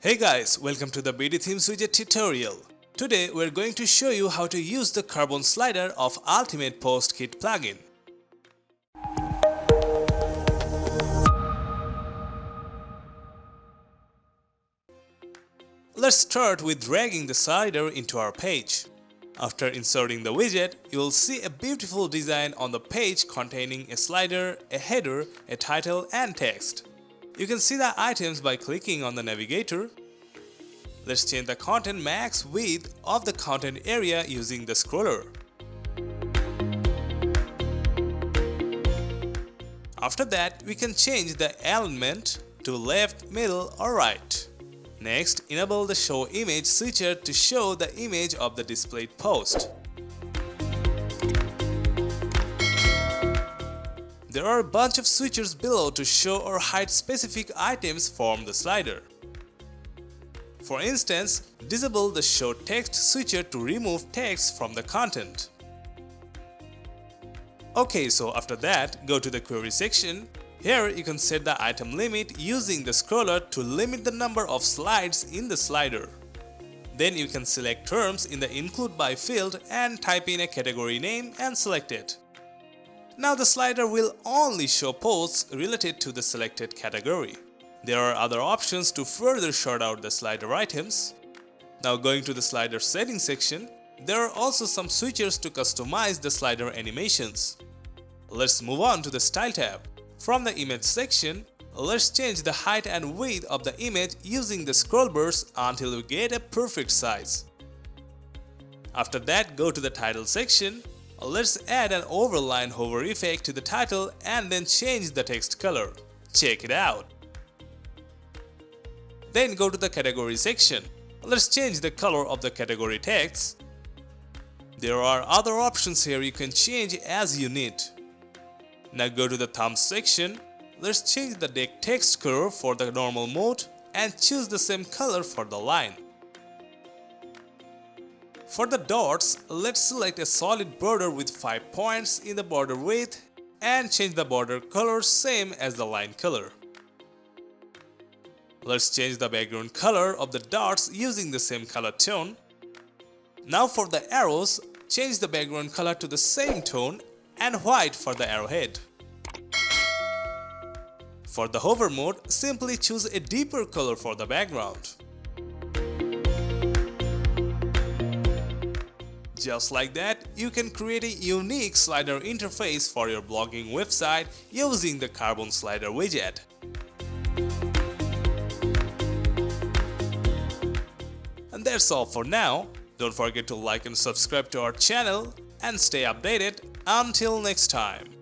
Hey guys, welcome to the BdThemes widget tutorial. Today we're going to show you how to use the carbon slider of Ultimate Post Kit plugin. Let's start with dragging the slider into our page. After inserting the widget, you will see a beautiful design on the page containing a slider, a header, a title and text. You can see the items by clicking on the navigator. Let's change the content max width of the content area using the scroller. After that, we can change the alignment to left, middle or right. Next, enable the Show Image switcher to show the image of the displayed post. There are a bunch of switchers below to show or hide specific items from the slider. For instance, disable the Show Text switcher to remove text from the content. Okay, so after that, go to the Query section. Here you can set the item limit using the scroller to limit the number of slides in the slider. Then you can select terms in the Include By field and type in a category name and select it. Now the slider will only show posts related to the selected category. There are other options to further sort out the slider items. Now going to the slider settings section, there are also some switchers to customize the slider animations. Let's move on to the Style tab. From the Image section, let's change the height and width of the image using the scroll burst until we get a perfect size. After that, go to the Title section. Let's add an overline hover effect to the title and then change the text color. Check it out. Then go to the Category section. Let's change the color of the category text. There are other options here you can change as you need. Now go to the Thumbs section. Let's change the deck text color for the normal mode and choose the same color for the line. For the dots, let's select a solid border with 5 points in the border width and change the border color same as the line color. Let's change the background color of the dots using the same color tone. Now for the arrows, change the background color to the same tone and white for the arrowhead. For the hover mode, simply choose a deeper color for the background. Just like that, you can create a unique slider interface for your blogging website using the Carbon Slider widget. And that's all for now. Don't forget to like and subscribe to our channel and stay updated. Until next time.